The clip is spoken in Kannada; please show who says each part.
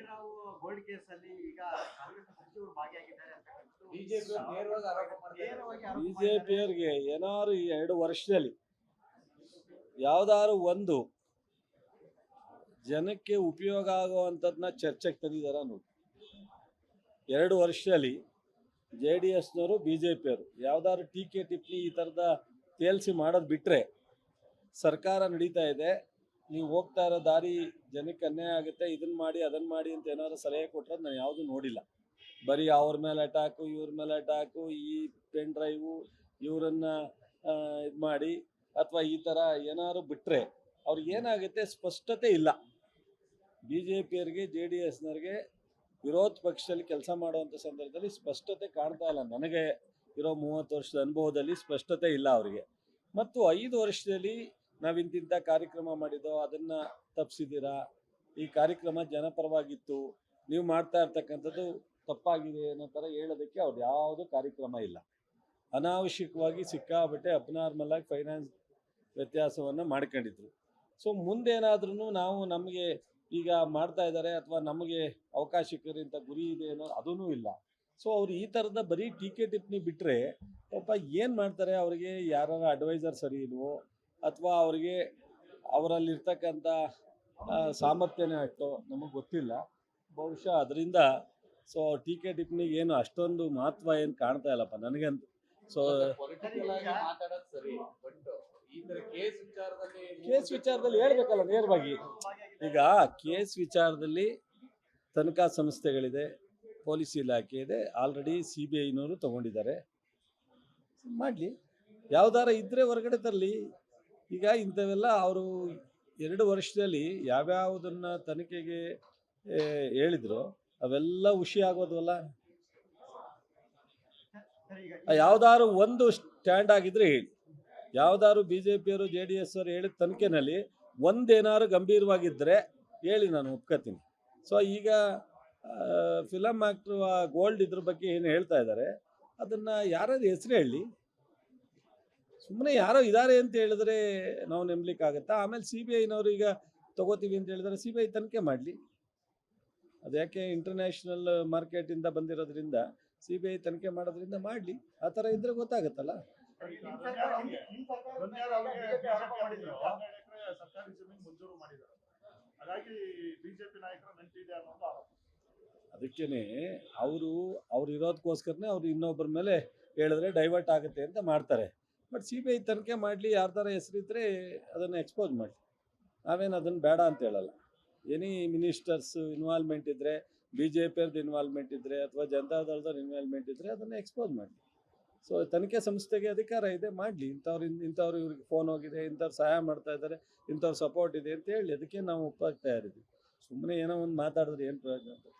Speaker 1: ರಾವ್ ಗೋಲ್ಡ್ ಕೇಸ್ ಅಲ್ಲಿ ಈಗ ಕಾಂಗ್ರೆಸ್ ಸಚಿವರು ಭಾಗಿಯಾಗಿದ್ದಾರೆ ಅಂತ
Speaker 2: ಬಿಜೆಪಿ ನೇರವಾಗಿ ಆರೋಪ ಮಾಡ್ತಾರೆ.
Speaker 3: ಬಿಜೆಪಿಯವರಿಗೆ ಏನಾದ್ರು ಈ 2 ವರ್ಷದಲ್ಲಿ ಯಾವ್ದಾದ್ರು ಒಂದು ಜನಕ್ಕೆ ಉಪಯೋಗ ಆಗುವಂಥದ್ದನ್ನ ಚರ್ಚೆಗೆ ತಂದಿದಾರ ನೋಡಿ. 2 ವರ್ಷದಲ್ಲಿ JDSನವರು BJPಯವರು ಯಾವ್ದಾದ್ರು ಟೀಕೆ ಟಿಪ್ಪಣಿ ಈ ಥರದ ತೇಲ್ಸಿ ಮಾಡೋದು ಬಿಟ್ಟರೆ ಸರ್ಕಾರ ನಡೀತಾ ಇದೆ, ನೀವು ಹೋಗ್ತಾ ಇರೋ ದಾರಿ ಜನಕ್ಕೆ ಅನ್ಯಾಯ ಆಗುತ್ತೆ, ಇದನ್ನು ಮಾಡಿ ಅದನ್ನು ಮಾಡಿ ಅಂತ ಏನಾದ್ರು ಸಲಹೆ ಕೊಟ್ಟರೆ ನಾನು ಯಾವುದೂ ನೋಡಿಲ್ಲ. ಬರೀ ಅವ್ರ ಮೇಲೆ ಅಟ್ಯಾಕು, ಇವ್ರ ಮೇಲೆ ಅಟ್ಯಾಕು, ಈ ಪೆನ್ ಡ್ರೈವು ಇವರನ್ನು ಇದು ಮಾಡಿ ಅಥವಾ ಈ ಥರ ಏನಾದ್ರು ಬಿಟ್ಟರೆ ಅವ್ರಿಗೆ ಏನಾಗುತ್ತೆ ಸ್ಪಷ್ಟತೆ ಇಲ್ಲ. BJPಯವರಿಗೆ JDSನವ್ರಿಗೆ ವಿರೋಧ ಪಕ್ಷದಲ್ಲಿ ಕೆಲಸ ಮಾಡುವಂಥ ಸಂದರ್ಭದಲ್ಲಿ ಸ್ಪಷ್ಟತೆ ಕಾಣ್ತಾ ಇಲ್ಲ. ನನಗೆ ಇರೋ 30 ವರ್ಷದ ಅನುಭವದಲ್ಲಿ ಸ್ಪಷ್ಟತೆ ಇಲ್ಲ ಅವರಿಗೆ. ಮತ್ತು 5 ವರ್ಷದಲ್ಲಿ ನಾವು ಇಂತಿಂಥ ಕಾರ್ಯಕ್ರಮ ಮಾಡಿದ್ದೋ ಅದನ್ನು ತಪ್ಪಿಸಿದ್ದೀರಾ, ಈ ಕಾರ್ಯಕ್ರಮ ಜನಪರವಾಗಿತ್ತು, ನೀವು ಮಾಡ್ತಾ ಇರ್ತಕ್ಕಂಥದ್ದು ತಪ್ಪಾಗಿದೆ ಅನ್ನೋ ಥರ ಹೇಳೋದಕ್ಕೆ ಅವ್ರು ಯಾವುದೂ ಕಾರ್ಯಕ್ರಮ ಇಲ್ಲ. ಅನಾವಶ್ಯಕವಾಗಿ ಸಿಕ್ಕಾಬಟ್ಟೆ ಅಬ್ನಾರ್ಮಲ್ ಆಗಿ ಫೈನಾನ್ಸ್ ವ್ಯತ್ಯಾಸವನ್ನು ಮಾಡ್ಕೊಂಡಿದ್ರು. ಸೊ ಮುಂದೇನಾದ್ರೂ ನಾವು ನಮಗೆ ಈಗ ಮಾಡ್ತಾ ಇದ್ದಾರೆ ಅಥವಾ ನಮಗೆ ಅವಕಾಶಕರು ಇಂಥ ಗುರಿ ಇದೆ ಅನ್ನೋ ಅದೂ ಇಲ್ಲ. ಸೊ ಅವ್ರು ಈ ಥರದ ಬರೀ ಟೀಕೆ ಟಿಪ್ಪಣಿ ಬಿಟ್ಟರೆ ಪಾಪ ಏನು ಮಾಡ್ತಾರೆ, ಅವರಿಗೆ ಯಾರ ಅಡ್ವೈಸರ್ ಸರಿ ಇಲ್ವೋ ಅಥವಾ ಅವರಿಗೆ ಅವರಲ್ಲಿರ್ತಕ್ಕಂಥ ಸಾಮರ್ಥ್ಯನೇ ಅಷ್ಟೋ ನಮಗೆ ಗೊತ್ತಿಲ್ಲ. ಬಹುಶಃ ಅದರಿಂದ ಸೊ ಟೀಕೆ ಟಿಪ್ಪಣಿಗೆ ಏನು ಅಷ್ಟೊಂದು ಮಹತ್ವ ಏನು ಕಾಣ್ತಾ ಇಲ್ಲಪ್ಪ ನನಗಂತೂ. ಸೊ
Speaker 2: ಪೊಲಿಟಿಕಲ್ ಆಗಿ ಮಾತಾಡೋದು ಸರಿ, ಬಟ್ ಈ ತರ
Speaker 3: ಕೇಸ್ ವಿಚಾರದಲ್ಲಿ ಹೇಳ್ಬೇಕಲ್ಲ ನೇರವಾಗಿ. ಈಗ ಕೇಸ್ ವಿಚಾರದಲ್ಲಿ ತನಿಖಾ ಸಂಸ್ಥೆಗಳಿದೆ, ಪೊಲೀಸ್ ಇಲಾಖೆ ಇದೆ, ಆಲ್ರೆಡಿ CBIನವರು ತಗೊಂಡಿದ್ದಾರೆ, ಮಾಡಲಿ. ಯಾವ್ದಾರ ಇದ್ದರೆ ಹೊರಗಡೆ ತರಲಿ. ಈಗ ಇಂಥವೆಲ್ಲ ಅವರು 2 ವರ್ಷದಲ್ಲಿ ಯಾವ್ಯಾವುದನ್ನು ತನಿಖೆಗೆ ಹೇಳಿದ್ರು ಅವೆಲ್ಲ ಹುಷಿ ಆಗೋದವಲ್ಲ. ಯಾವ್ದಾದ್ರು ಒಂದು ಸ್ಟ್ಯಾಂಡ್ ಆಗಿದ್ರೆ ಹೇಳಿ, ಯಾವ್ದಾದ್ರು BJPಯವರು JDSಯವರು ಹೇಳಿದ ತನಿಖೆನಲ್ಲಿ ಒಂದೇನಾದ್ರು ಗಂಭೀರವಾಗಿದ್ದರೆ ಹೇಳಿ, ನಾನು ಒಪ್ಕೋತೀನಿ. ಸೊ ಈಗ ಫಿಲಮ್ ಆ್ಯಕ್ಟ್ರು ಗೋಲ್ಡ್ ಇದ್ರ ಬಗ್ಗೆ ಏನು ಹೇಳ್ತಾ ಇದ್ದಾರೆ ಅದನ್ನು ಯಾರಾದ್ರು ಹೆಸರು ಹೇಳಿ. ಸುಮ್ಮನೆ ಯಾರೋ ಇದ್ದಾರೆ ಅಂತ ಹೇಳಿದ್ರೆ ನಾವು ನಂಬಲಿಕ್ಕಾಗತ್ತಾ? ಆಮೇಲೆ CBIನವರು ಈಗ ತಗೋತೀವಿ ಅಂತ ಹೇಳಿದ್ರೆ CBI ತನಿಖೆ ಮಾಡಲಿ. ಅದು ಯಾಕೆ ಇಂಟರ್ನ್ಯಾಷನಲ್ ಮಾರ್ಕೆಟಿಂದ ಬಂದಿರೋದ್ರಿಂದ CBI ತನಿಖೆ ಮಾಡೋದ್ರಿಂದ ಮಾಡಲಿ. ಆ ಥರ ಇದ್ದರೆ ಗೊತ್ತಾಗುತ್ತಲ್ಲ. ಅದಕ್ಕೇನೆ ಅವ್ರು ಇರೋದಕ್ಕೋಸ್ಕರನೇ ಅವ್ರು ಇನ್ನೊಬ್ಬರ ಮೇಲೆ ಹೇಳಿದ್ರೆ ಡೈವರ್ಟ್ ಆಗುತ್ತೆ ಅಂತ ಮಾಡ್ತಾರೆ. ಬಟ್ CBI ತನಿಖೆ ಮಾಡಲಿ, ಯಾರ್ದಾರ ಹೆಸರಿದ್ದರೆ ಅದನ್ನು ಎಕ್ಸ್ಪೋಸ್ ಮಾಡಲಿ. ನಾವೇನು ಅದನ್ನು ಬೇಡ ಅಂತ ಹೇಳಲ್ಲ. ಎನಿ ಮಿನಿಸ್ಟರ್ಸ್ ಇನ್ವಾಲ್ವ್ಮೆಂಟ್ ಇದ್ದರೆ, BJPಯವ್ರದ್ದು ಇನ್ವಾಲ್ವ್ಮೆಂಟ್ ಇದ್ದರೆ ಅಥವಾ ಜನತಾದಳದವ್ರ ಇನ್ವಾಲ್ವ್ಮೆಂಟ್ ಇದ್ದರೆ ಅದನ್ನು ಎಕ್ಸ್ಪೋಸ್ ಮಾಡಲಿ. ಸೊ ತನಿಖೆ ಸಂಸ್ಥೆಗೆ ಅಧಿಕಾರ ಇದೆ, ಮಾಡಲಿ. ಇಂಥವ್ರು ಇವ್ರಿಗೆ ಫೋನ್ ಹೋಗಿದೆ, ಇಂಥವ್ರು ಸಹಾಯ ಮಾಡ್ತಾ ಇದ್ದಾರೆ, ಇಂಥವ್ರು ಸಪೋರ್ಟ್ ಇದೆ ಅಂತ ಹೇಳಿ ಅದಕ್ಕೆ ನಾವು ಒಪ್ಪಾಗಿ ತಯಾರಿದ್ದೀವಿ. ಸುಮ್ಮನೆ ಏನೋ ಒಂದು ಮಾತಾಡಿದ್ರೆ ಏನು ಪ್ರಯೋಜನ ಅಂತ.